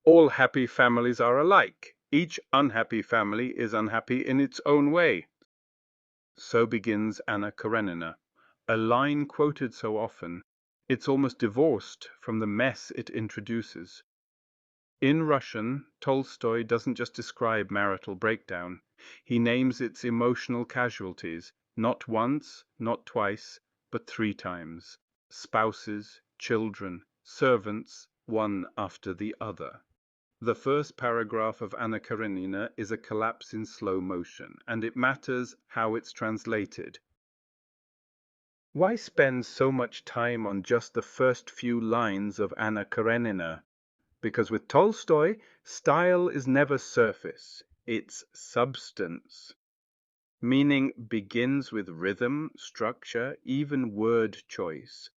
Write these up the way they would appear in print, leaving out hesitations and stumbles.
All happy families are alike. Each unhappy family is unhappy in its own way. So begins Anna Karenina, a line quoted so often, it's almost divorced from the mess it introduces. In Russian, Tolstoy doesn't just describe marital breakdown. He names its emotional casualties, not once, not twice, but 3 times. Spouses, children, servants, one after the other. The first paragraph of Anna Karenina is a collapse in slow motion, and it matters how it's translated. Why spend so much time on just the first few lines of Anna Karenina? Because with Tolstoy, style is never surface, it's substance. Meaning begins with rhythm, structure, even word choice.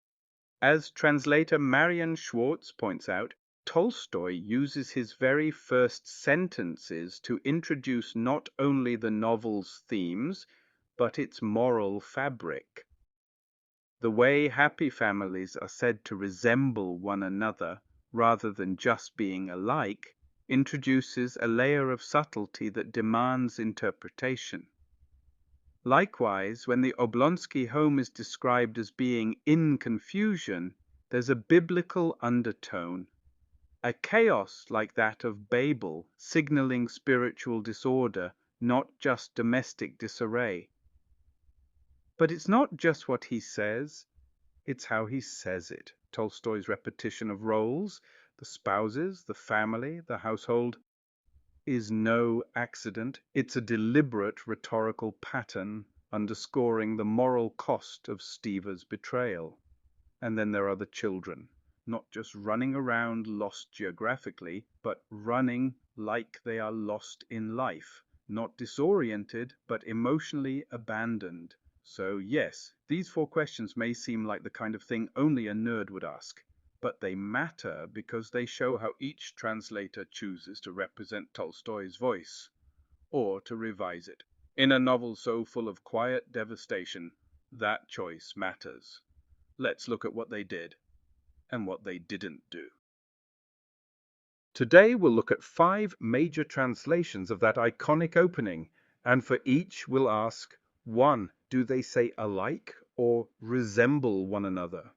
As translator Marian Schwartz points out, Tolstoy uses his very first sentences to introduce not only the novel's themes, but its moral fabric. The way happy families are said to resemble one another rather than just being alike introduces a layer of subtlety that demands interpretation. Likewise, when the Oblonsky home is described as being in confusion, there's a biblical undertone, a chaos like that of Babel, signaling spiritual disorder, not just domestic disarray. But it's not just what he says, it's how he says it. Tolstoy's repetition of roles, the spouses, the family, the household, is no accident. It's a deliberate rhetorical pattern underscoring the moral cost of Steva's betrayal. And then there are the children, not just running around lost geographically, but running like they are lost in life, not disoriented, but emotionally abandoned. So yes, these 4 questions may seem like the kind of thing only a nerd would ask, but they matter because they show how each translator chooses to represent Tolstoy's voice, or to revise it. In a novel so full of quiet devastation, that choice matters. Let's look at what they did and what they didn't do. Today we'll look at 5 major translations of that iconic opening, and for each we'll ask, 1. Do they say alike or resemble one another?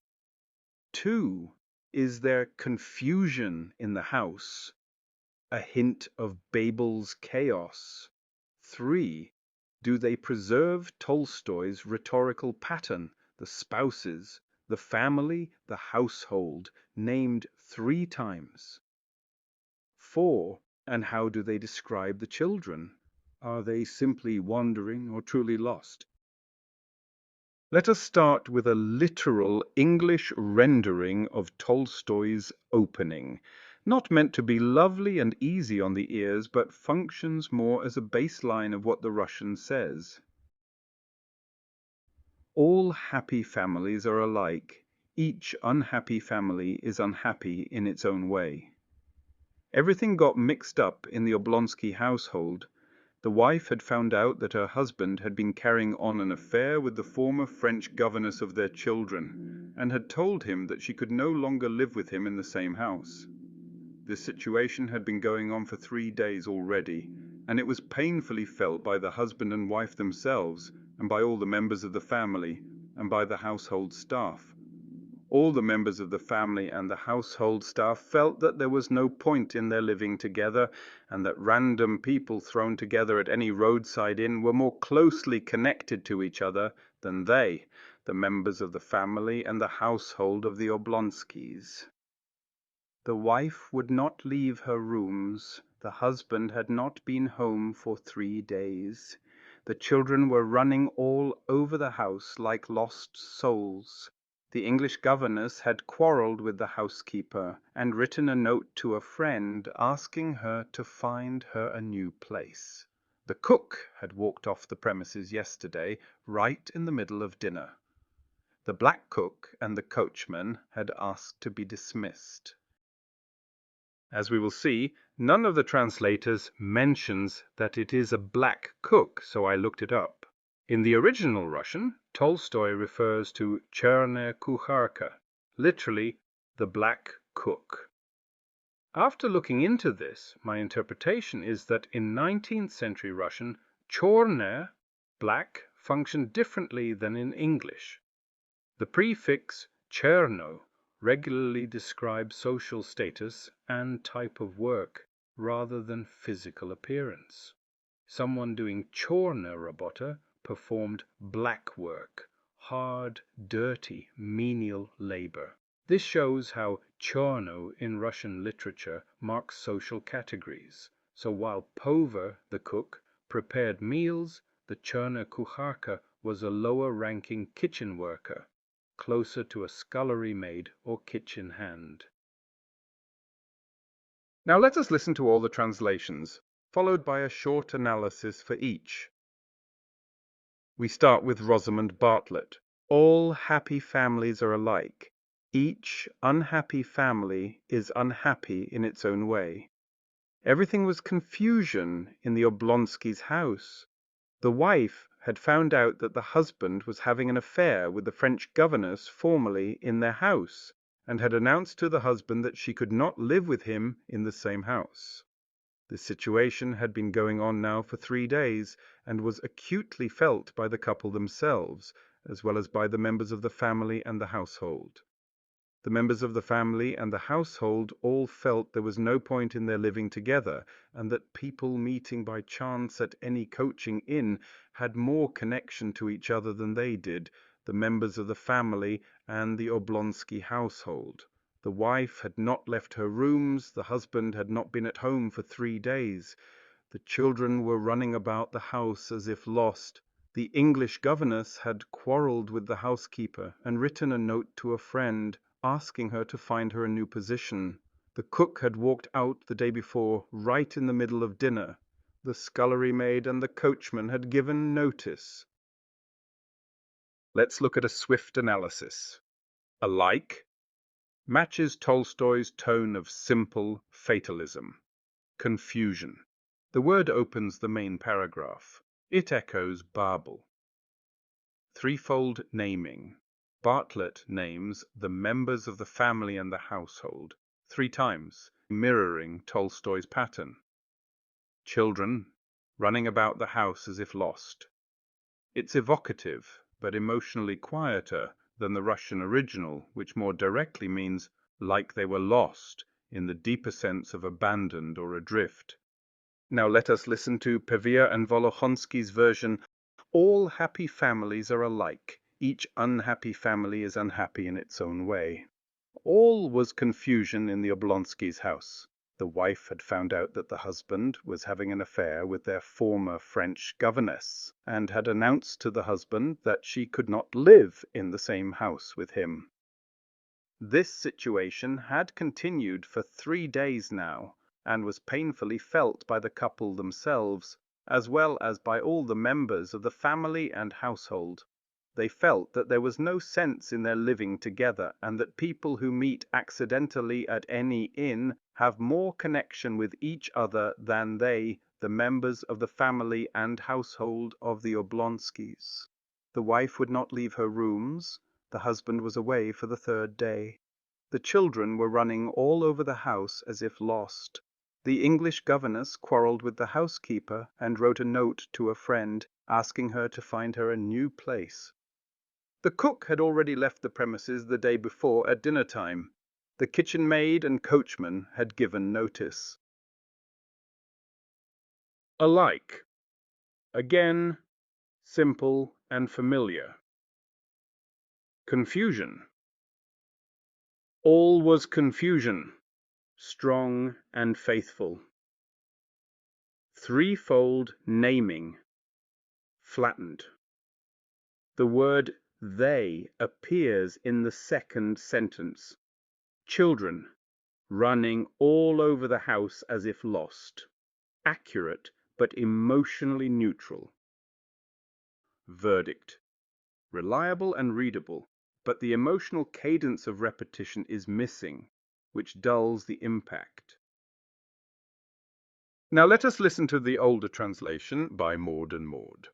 2. Is there confusion in the house? A hint of Babel's chaos? 3. Do they preserve Tolstoy's rhetorical pattern, the spouses, the family, the household, named 3 times? 4. And how do they describe the children? Are they simply wandering or truly lost? Let us start with a literal English rendering of Tolstoy's opening, not meant to be lovely and easy on the ears, but functions more as a baseline of what the Russian says. All happy families are alike. Each unhappy family is unhappy in its own way. Everything got mixed up in the Oblonsky household. The wife had found out that her husband had been carrying on an affair with the former French governess of their children, and had told him that she could no longer live with him in the same house. This situation had been going on for 3 days already, and it was painfully felt by the husband and wife themselves, and by all the members of the family, and by the household staff. All the members of the family and the household staff felt that there was no point in their living together, and that random people thrown together at any roadside inn were more closely connected to each other than they, the members of the family and the household of the Oblonskys. The wife would not leave her rooms. The husband had not been home for 3 days. The children were running all over the house like lost souls. The English governess had quarreled with the housekeeper and written a note to a friend asking her to find her a new place. The cook had walked off the premises yesterday, right in the middle of dinner. The black cook and the coachman had asked to be dismissed. As we will see, none of the translators mentions that it is a black cook, so I looked it up. In the original Russian, Tolstoy refers to Chernaya Kukharka, literally the black cook. After looking into this, my interpretation is that in 19th century Russian, chorne, black, functioned differently than in English. The prefix cherno regularly describes social status and type of work rather than physical appearance. Someone doing chorna robota performed black work, hard, dirty, menial labor. This shows how chorno in Russian literature marks social categories. So while Pover, the cook, prepared meals, the cherna kucharka was a lower-ranking kitchen worker, closer to a scullery maid or kitchen hand. Now let us listen to all the translations, followed by a short analysis for each. We start with Rosamund Bartlett. All happy families are alike. Each unhappy family is unhappy in its own way. Everything was confusion in the Oblonskys' house. The wife had found out that the husband was having an affair with the French governess formerly in their house, and had announced to the husband that she could not live with him in the same house. This situation had been going on now for 3 days, and was acutely felt by the couple themselves, as well as by the members of the family and the household. The members of the family and the household all felt there was no point in their living together, and that people meeting by chance at any coaching inn had more connection to each other than they did, the members of the family and the Oblonsky household. The wife had not left her rooms, the husband had not been at home for 3 days. The children were running about the house as if lost. The English governess had quarreled with the housekeeper and written a note to a friend, asking her to find her a new position. The cook had walked out the day before, right in the middle of dinner. The scullery maid and the coachman had given notice. Let's look at a swift analysis. Alike matches Tolstoy's tone of simple fatalism. Confusion. The word opens the main paragraph. It echoes Babel. Threefold naming. Bartlett names the members of the family and the household 3 times, mirroring Tolstoy's pattern. Children, running about the house as if lost. It's evocative, but emotionally quieter than the Russian original, which more directly means like they were lost, in the deeper sense of abandoned or adrift. Now let us listen to Pevear and Volokhonsky's version. All happy families are alike. Each unhappy family is unhappy in its own way. All was confusion in the Oblonskys' house. The wife had found out that the husband was having an affair with their former French governess, and had announced to the husband that she could not live in the same house with him. This situation had continued for 3 days now, and was painfully felt by the couple themselves, as well as by all the members of the family and household. They felt that there was no sense in their living together, and that people who meet accidentally at any inn have more connection with each other than they, the members of the family and household of the Oblonskys. The wife would not leave her rooms. The husband was away for the 3rd day. The children were running all over the house as if lost. The English governess quarreled with the housekeeper and wrote a note to a friend, asking her to find her a new place. The cook had already left the premises the day before at dinner time. The kitchen maid and coachman had given notice. Alike. Again, simple and familiar. Confusion. All was confusion, strong and faithful. Threefold naming. Flattened. The word they appears in the 2nd sentence. Children, running all over the house as if lost. Accurate, but emotionally neutral. Verdict. Reliable and readable, but the emotional cadence of repetition is missing, which dulls the impact. Now let us listen to the older translation by Maude Maude.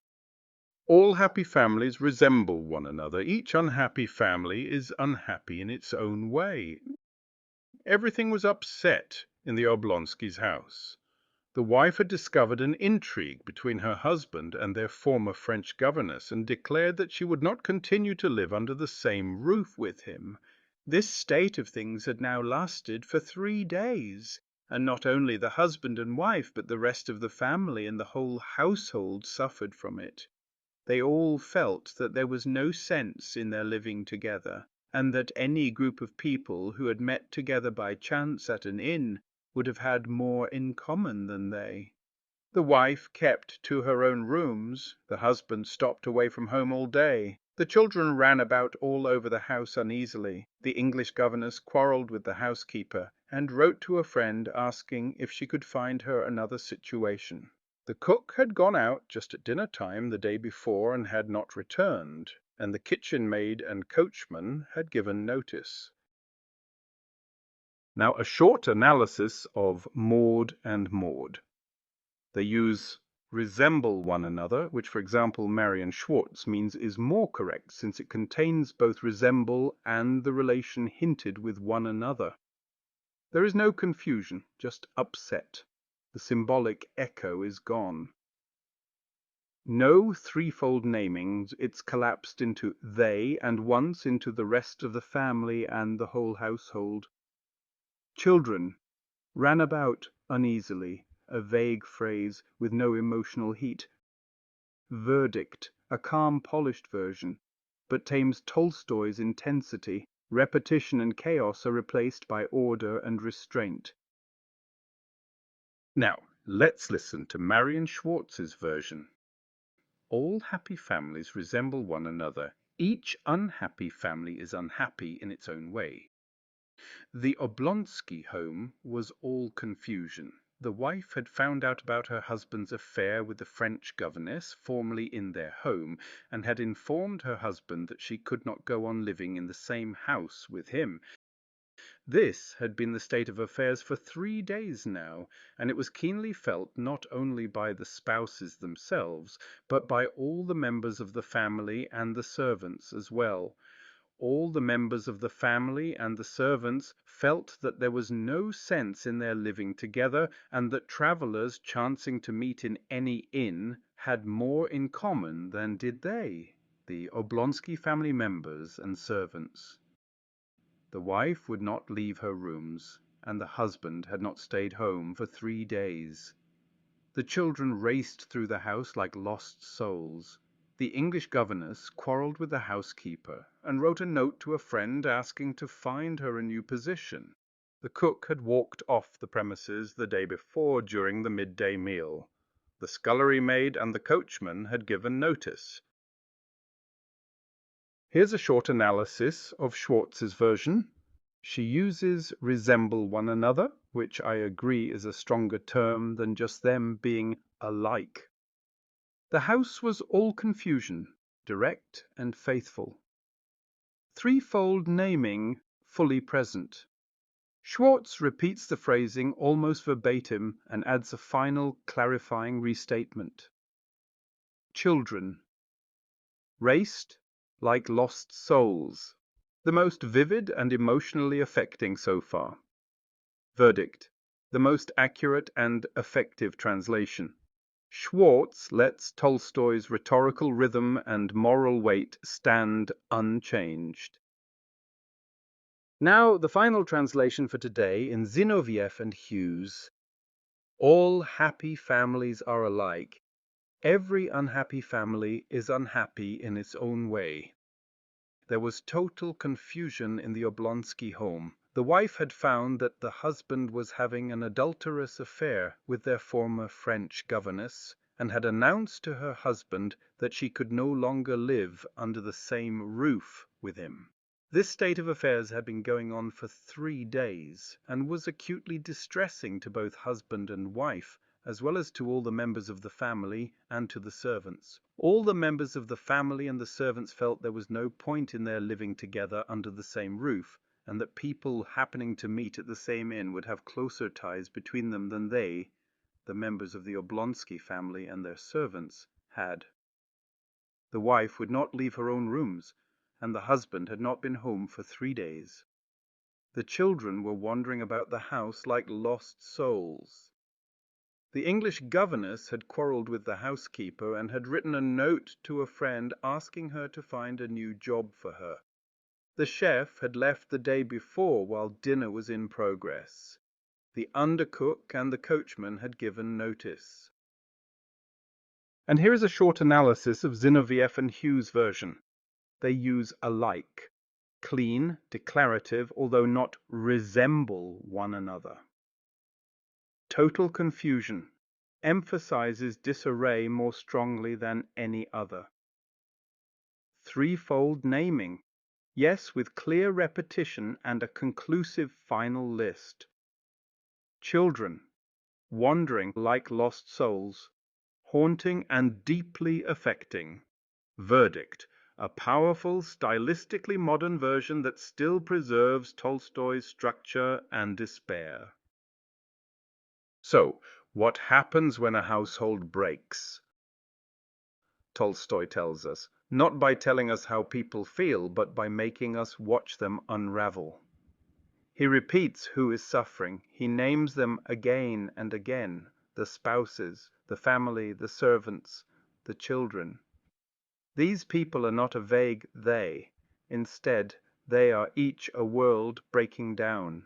All happy families resemble one another. Each unhappy family is unhappy in its own way. Everything was upset in the Oblonskys' house. The wife had discovered an intrigue between her husband and their former French governess, and declared that she would not continue to live under the same roof with him. This state of things had now lasted for 3 days, and not only the husband and wife, but the rest of the family and the whole household suffered from it. They all felt that there was no sense in their living together, and that any group of people who had met together by chance at an inn would have had more in common than they. The wife kept to her own rooms, the husband stopped away from home all day. The children ran about all over the house uneasily. The English governess quarrelled with the housekeeper, and wrote to a friend asking if she could find her another situation. The cook had gone out just at dinner time the day before and had not returned, and the kitchen maid and coachman had given notice. Now, a short analysis of Maude and Maude. They use resemble one another, which, for example, Marion Schwartz means is more correct, since it contains both resemble and the relation hinted with one another. There is no confusion, just upset. The symbolic echo is gone. No threefold naming, it's collapsed into they, and once into the rest of the family and the whole household. Children ran about uneasily, a vague phrase with no emotional heat. Verdict, a calm, polished version, but tames Tolstoy's intensity. Repetition and chaos are replaced by order and restraint. Now, let's listen to Marion Schwartz's version. All happy families resemble one another. Each unhappy family is unhappy in its own way. The Oblonsky home was all confusion. The wife had found out about her husband's affair with the French governess, formerly in their home, and had informed her husband that she could not go on living in the same house with him. This had been the state of affairs for 3 days now, and it was keenly felt not only by the spouses themselves, but by all the members of the family and the servants as well. All the members of the family and the servants felt that there was no sense in their living together, and that travellers chancing to meet in any inn had more in common than did they, the Oblonsky family members and servants. The wife would not leave her rooms, and the husband had not stayed home for 3 days. The children raced through the house like lost souls. The English governess quarrelled with the housekeeper and wrote a note to a friend asking to find her a new position. The cook had walked off the premises the day before during the midday meal. The scullery maid and the coachman had given notice. Here's a short analysis of Schwartz's version. She uses resemble one another, which I agree is a stronger term than just them being alike. The house was all confusion, direct and faithful. Threefold naming, fully present. Schwartz repeats the phrasing almost verbatim and adds a final clarifying restatement. Children raced like lost souls. The most vivid and emotionally affecting so far. Verdict, the most accurate and effective translation. Schwartz lets Tolstoy's rhetorical rhythm and moral weight stand unchanged. Now, the final translation for today in Zinovieff and Hughes. All happy families are alike. Every unhappy family is unhappy in its own way. There was total confusion in the Oblonsky home. The wife had found that the husband was having an adulterous affair with their former French governess, and had announced to her husband that she could no longer live under the same roof with him. This state of affairs had been going on for 3 days, and was acutely distressing to both husband and wife, as well as to all the members of the family and to the servants. All the members of the family and the servants felt there was no point in their living together under the same roof, and that people happening to meet at the same inn would have closer ties between them than they, the members of the Oblonsky family and their servants, had. The wife would not leave her own rooms, and the husband had not been home for 3 days. The children were wandering about the house like lost souls. The English governess had quarreled with the housekeeper and had written a note to a friend asking her to find a new job for her. The chef had left the day before while dinner was in progress. The undercook and the coachman had given notice. And here is a short analysis of Zinovieff and Hughes' version. They use alike, clean, declarative, although not resemble one another. Total confusion emphasizes disarray more strongly than any other. Threefold naming, yes, with clear repetition and a conclusive final list. Children, wandering like lost souls, haunting and deeply affecting. Verdict, a powerful, stylistically modern version that still preserves Tolstoy's structure and despair. So, what happens when a household breaks? Tolstoy tells us, not by telling us how people feel, but by making us watch them unravel. He repeats who is suffering. He names them again and again, the spouses, the family, the servants, the children. These people are not a vague they. Instead, they are each a world breaking down.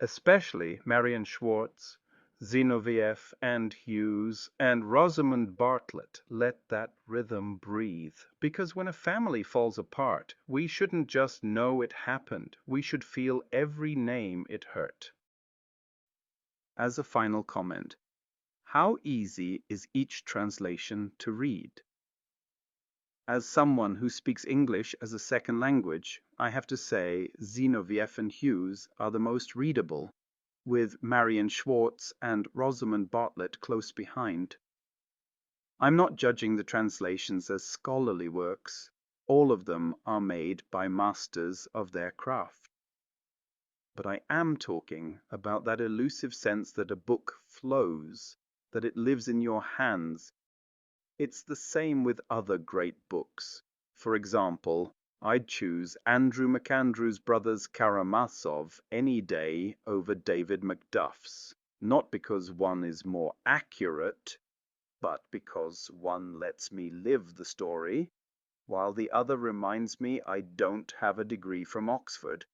Especially Marion Schwartz, Zinovieff and Hughes, and Rosamund Bartlett let that rhythm breathe. Because when a family falls apart, we shouldn't just know it happened. We should feel every name it hurt. As a final comment, how easy is each translation to read? As someone who speaks English as a second language, I have to say Zinovieff and Hughes are the most readable, with Marion Schwartz and Rosamund Bartlett close behind. I'm not judging the translations as scholarly works. All of them are made by masters of their craft. But I am talking about that elusive sense that a book flows, that it lives in your hands. It's the same with other great books. For example, I'd choose Andrew MacAndrew's Brothers Karamazov any day over David Macduff's, not because one is more accurate, but because one lets me live the story, while the other reminds me I don't have a degree from Oxford.